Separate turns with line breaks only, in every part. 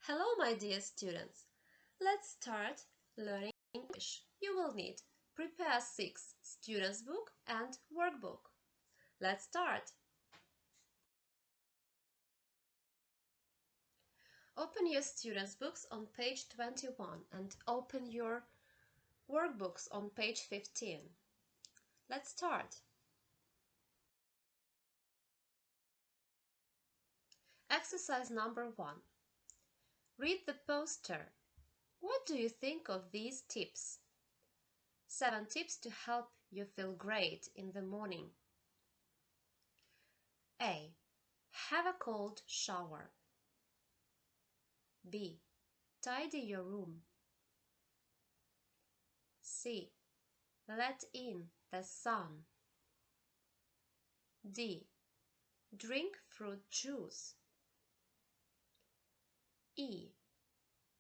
Hello, my dear students. Let's start learning English. You will need Prepare 6 Students Book and Workbook. Let's start. Open your students' books on page 21 and open your workbooks on page 15. Let's start. Exercise number 1. Read the poster. What do you think of these tips? 7 tips to help you feel great in the morning. A. Have a cold shower. B. Tidy your room. C. Let in the sun. D. Drink fruit juice. E.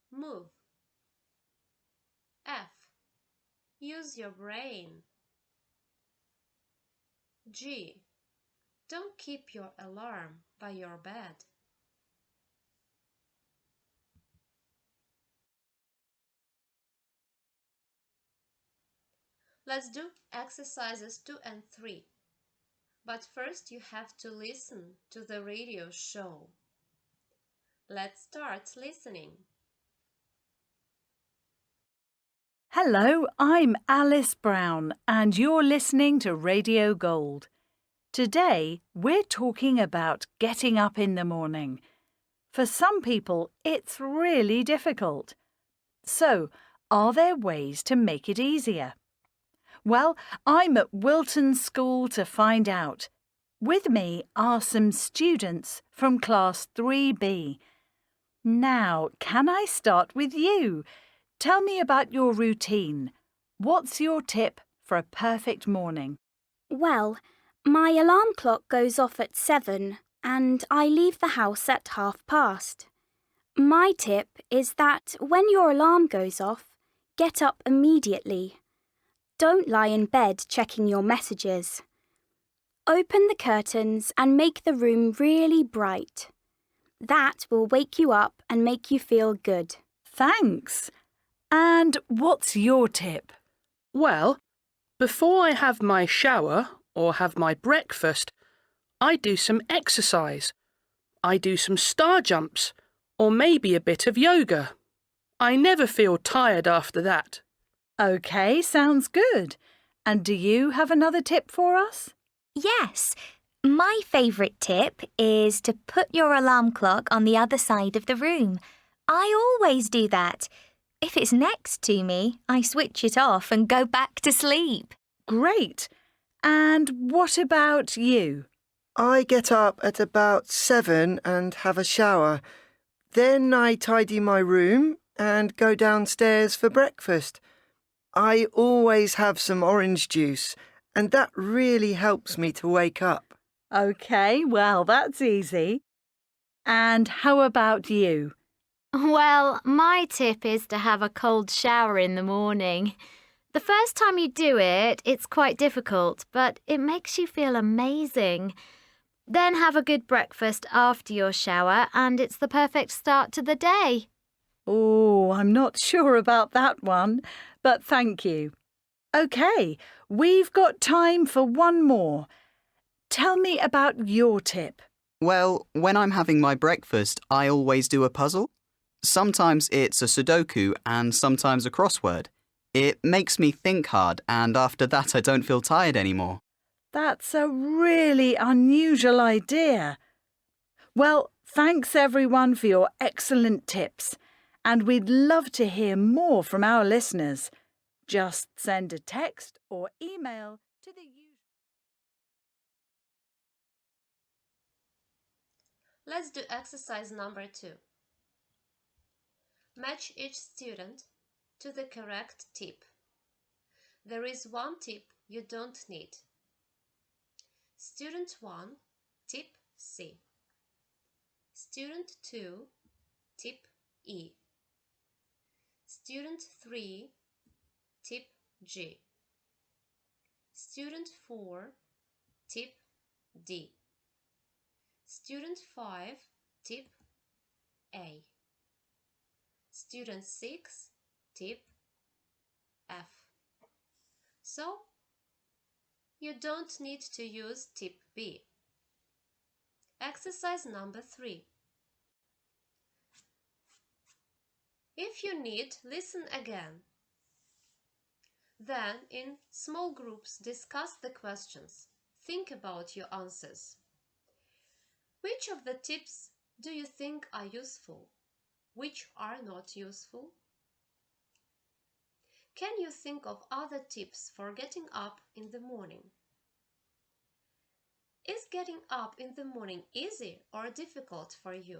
Move. F. Use your brain. G. Don't keep your alarm by your bed. Let's do exercises 2 and 3. But first you have to listen to the radio show. Let's start listening.
Hello, I'm Alice Brown and you're listening to Radio Gold. Today we're talking about getting up in the morning. For some people, it's really difficult. So, are there ways to make it easier? Well, I'm at Wilton School to find out. With me are some students from Class 3B. Now, can I start with you? Tell me about your routine. What's your tip for a perfect morning?
Well, my alarm clock goes off at 7 and I leave the house at past. My tip is that when your alarm goes off, get up immediately. Don't lie in bed checking your messages. Open the curtains and make the room really bright. That will wake you up and make you feel good.
Thanks. And what's your tip?
Well, before I have my shower or have my breakfast, I do some exercise. I do some star jumps or maybe a bit of yoga. I never feel tired after that.
OK, sounds good. And do you have another tip for us?
Yes. My favourite tip is to put your alarm clock on the other side of the room. I always do that. If it's next to me, I switch it off and go back to sleep.
Great. And what about you?
I get up at about 7 and have a shower. Then I tidy my room and go downstairs for breakfast. I always have some orange juice, and that really helps me to wake up.
OK, well, that's easy. And how about you?
Well, my tip is to have a cold shower in the morning. The first time you do it, it's quite difficult, but it makes you feel amazing. Then have a good breakfast after your shower, and it's the perfect start to the day.
Oh, I'm not sure about that one, but thank you. OK, we've got time for one more. Tell me about your tip.
Well, when I'm having my breakfast, I always do a puzzle. Sometimes it's a Sudoku and sometimes a crossword. It makes me think hard, and after that I don't feel tired anymore.
That's a really unusual idea. Well, thanks everyone for your excellent tips, and we'd love to hear more from our listeners. Just send a text or email to the usual.
Let's do exercise number 2. Match each student to the correct tip. There is one tip you don't need. Student 1, tip C. Student 2, tip E. Student 3, tip G. Student 4, tip D. Student 5, tip A. Student 6, tip F. So, you don't need to use tip B. Exercise number 3. If you need, listen again. Then, in small groups, discuss the questions. Think about your answers. Which of the tips do you think are useful? Which are not useful? Can you think of other tips for getting up in the morning? Is getting up in the morning easy or difficult for you?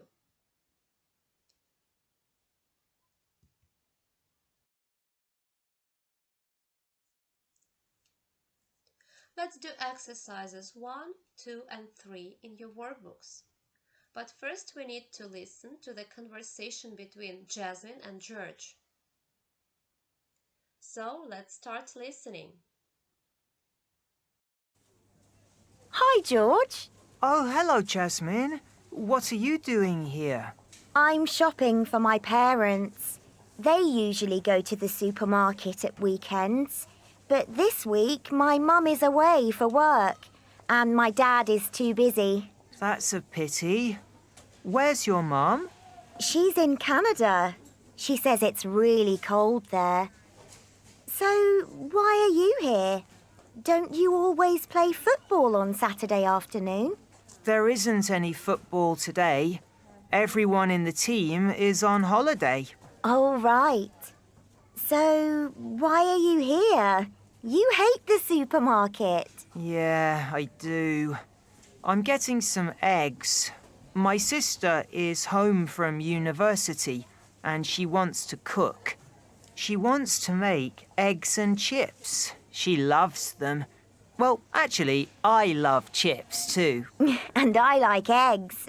Let's do exercises 1, 2, and 3 in your workbooks. But first we need to listen to the conversation between Jasmine and George. So let's start listening.
Hi, George.
Oh, hello, Jasmine. What are you doing here?
I'm shopping for my parents. They usually go to the supermarket at weekends, but this week my mum is away for work and my dad is too busy.
That's a pity. Where's your mum?
She's in Canada. She says it's really cold there. So, why are you here? Don't you always play football on Saturday afternoon?
There isn't any football today. Everyone in the team is on holiday.
Oh, right. So, why are you here? You hate the supermarket.
Yeah, I do. I'm getting some eggs. My sister is home from university and she wants to cook. She wants to make eggs and chips. She loves them. Well, actually, I love chips too.
And I like eggs.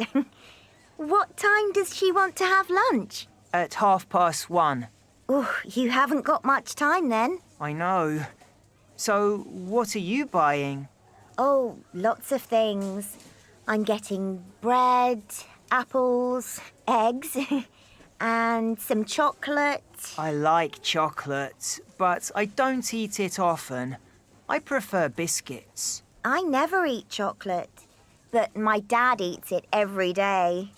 What time does she want to have lunch?
At 1:30.
Oh, you haven't got much time then.
I know. So, what are you buying?
Oh, lots of things. I'm getting bread, apples, eggs, and some chocolate.
I like chocolate, but I don't eat it often. I prefer biscuits.
I never eat chocolate, but my dad eats it every day.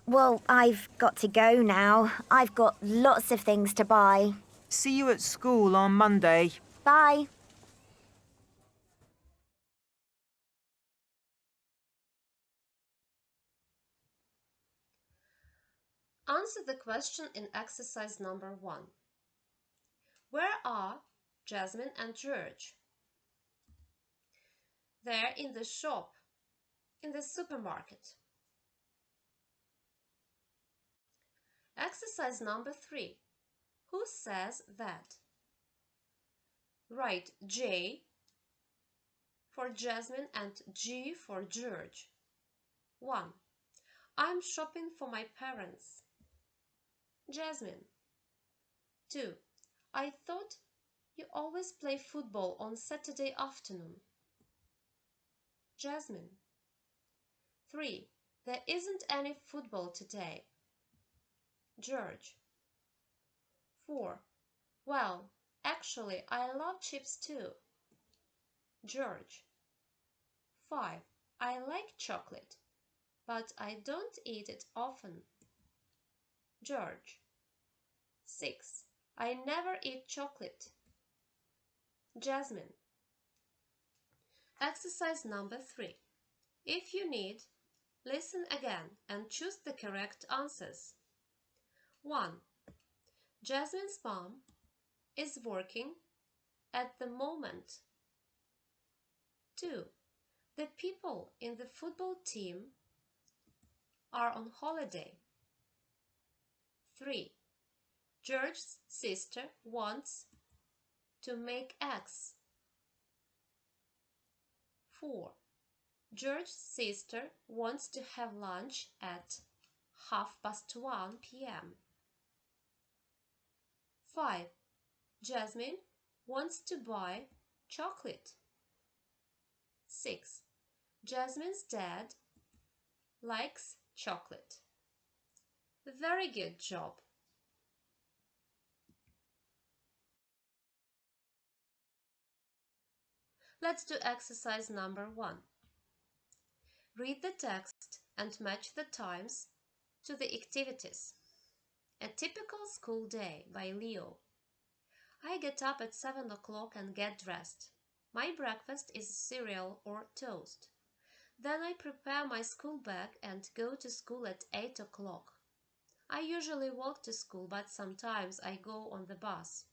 Well, I've got to go now. I've got lots of things to buy.
See you at school on Monday.
Bye.
Answer the question in exercise number 1. Where are Jasmine and George? They're in the shop, in the supermarket. Exercise number 3. Who says that? Write J for Jasmine and G for George. 1. I'm shopping for my parents. Jasmine. 2. I thought you always play football on Saturday afternoon. Jasmine. 3. There isn't any football today. George. 4. Well, actually, I love chips too. George. 5. I like chocolate, but I don't eat it often. George. 6. I never eat chocolate. Jasmine. Exercise number 3. If you need, listen again and choose the correct answers. 1. Jasmine's mom is working at the moment. 2. The people in the football team are on holiday. 3. George's sister wants to make eggs. 4. George's sister wants to have lunch at 1:30 p.m. 5. Jasmine wants to buy chocolate. 6. Jasmine's dad likes chocolate. Very good job. Let's do exercise number 1. Read the text and match the times to the activities. A typical school day by Leo. I get up at 7 o'clock and get dressed. My breakfast is cereal or toast. Then I prepare my school bag and go to school at 8 o'clock. I usually walk to school, but sometimes I go on the bus.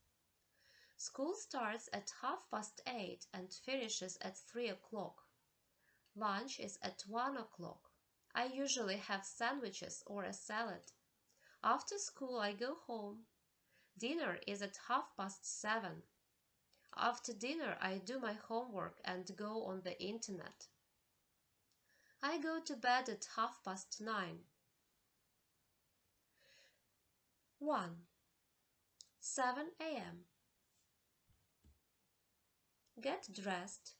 School starts at 8:30 and finishes at 3 o'clock. Lunch is at 1 o'clock. I usually have sandwiches or a salad. After school I go home. Dinner is at 7:30. After dinner I do my homework and go on the internet. I go to bed at 9:30. 1. 7 a.m. Get dressed.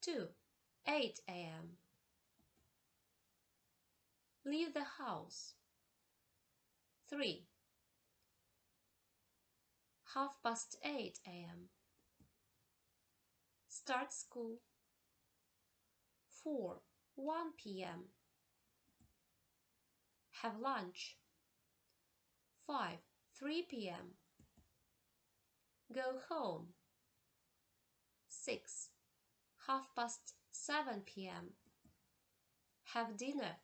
2. 8 a.m. Leave the house. 3. 8:30 a.m. Start school. 4. 1 p.m. Have lunch. 5. 3 p.m. Go home. 6. 7:30 p.m. Have dinner.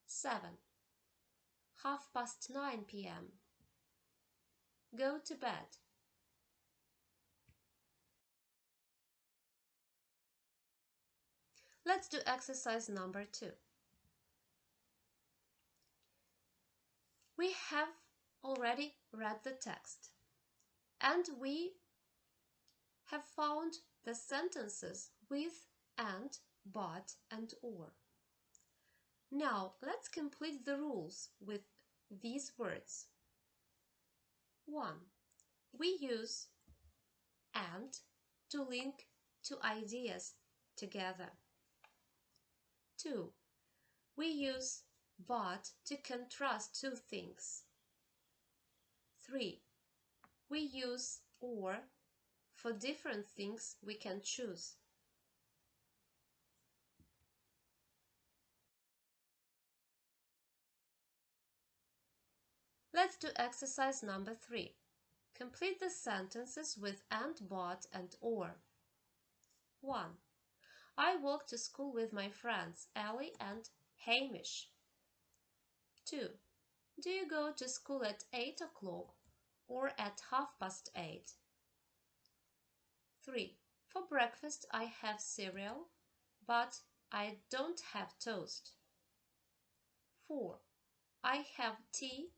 7. 9:30 p.m. Go to bed. Let's do exercise number 2. We have already read the text, and we have found the sentences with and, but, and or. Now let's complete the rules with these words. 1. We use and to link two ideas together. 2. We use but to contrast two things. 3. We use or for different things we can choose. Let's do exercise number 3. Complete the sentences with and, but, and or. 1. I walk to school with my friends Ellie and Hamish. 2. Do you go to school at 8 o'clock or at 8:30? 3. For breakfast I have cereal, but I don't have toast. 4. I have tea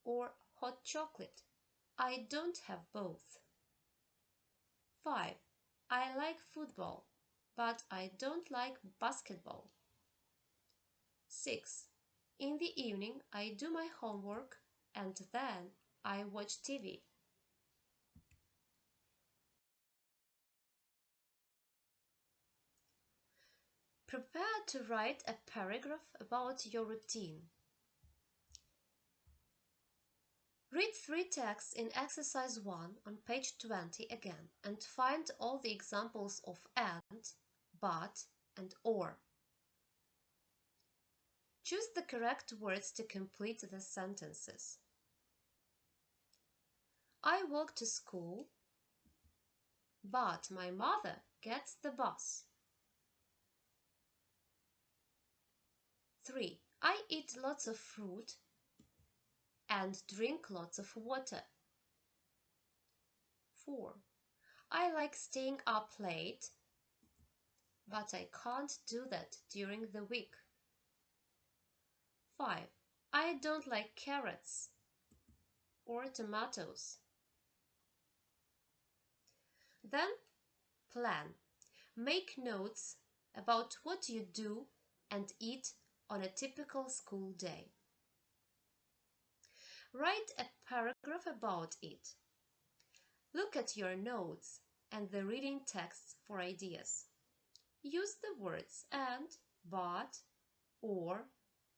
or hot chocolate. I don't have both. 5. I like football, but I don't like basketball. 6. In the evening I do my homework and then I watch TV. Prepare to write a paragraph about your routine. Read 3 texts in exercise 1 on page 20 again and find all the examples of and, but, and or. Choose the correct words to complete the sentences. I walk to school, but my mother gets the bus. 3. I eat lots of fruit and drink lots of water. 4. I like staying up late, but I can't do that during the week. 5. I don't like carrots or tomatoes. Then plan. Make notes about what you do and eat on a typical school day. Write a paragraph about it. Look at your notes and the reading texts for ideas. Use the words and, but, or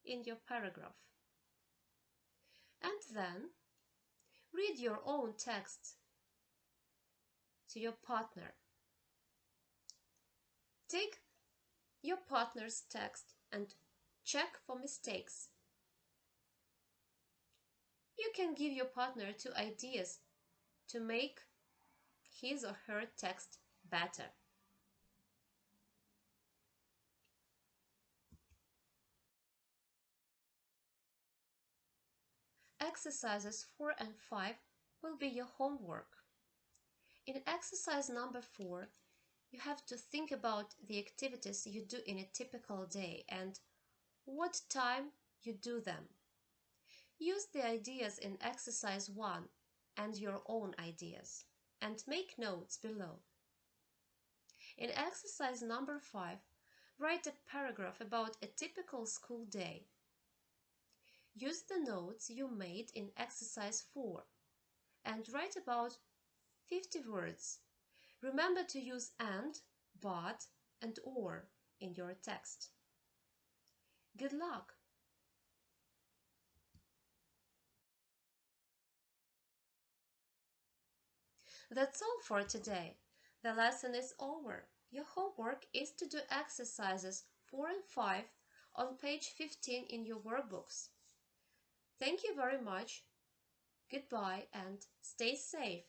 in your paragraph. And then read your own text to your partner. Take your partner's text and check for mistakes. You can give your partner 2 ideas to make his or her text better. Exercises 4 and 5 will be your homework. In exercise number 4, you have to think about the activities you do in a typical day and what time you do them. Use the ideas in exercise 1 and your own ideas, and make notes below. In exercise number 5, write a paragraph about a typical school day. Use the notes you made in exercise 4 and write about 50 words. Remember to use and, but, and or in your text. Good luck! That's all for today. The lesson is over. Your homework is to do exercises 4 and 5 on page 15 in your workbooks. Thank you very much. Goodbye and stay safe.